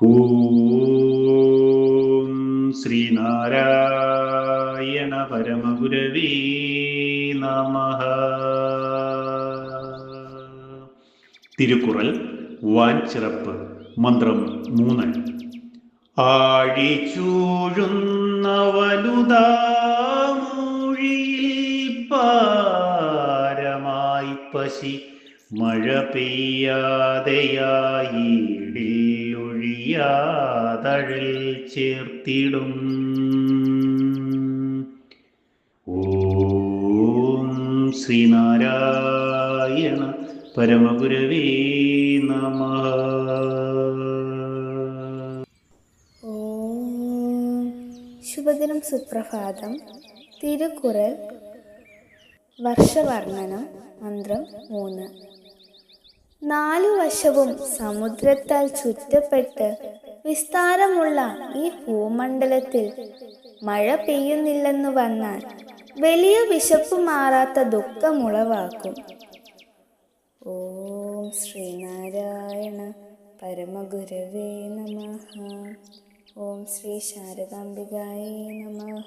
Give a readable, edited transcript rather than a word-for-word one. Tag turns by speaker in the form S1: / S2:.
S1: ഓം ശ്രീനാരായണ പരമഗുരവേ നമഃ. തിരുക്കുറൽ വാൻചിറപ്പ് മന്ത്രം 3. ആഴിച്ചൂഴുന്ന വലുതാമൂഴിയിൽ പാരമായി പശി മഴ പെയ്യാതെയായിടിയൊഴിയാതഴൽ ചേർത്തിടും. ഓം ശ്രീനാരായണ പരമഗുരവേ നമഃ.
S2: ശുഭദിനം, സുപ്രഭാതം. തിരുക്കുറൽ വർഷവർണ്ണനം മന്ത്രം 3. 4 വശവും സമുദ്രത്താൽ ചുറ്റപ്പെട്ട് വിസ്താരമുള്ള ഈ ഭൂമണ്ഡലത്തിൽ മഴ പെയ്യുന്നില്ലെന്നു വന്നാൽ വലിയ വിശപ്പ് മാറാത്ത ദുഃഖമുളവാക്കും. ഓം ശ്രീനാരായണ പരമഗുരവേ നമഃ. ഓം ശ്രീ ശാരദാംബികായേ നമഃ.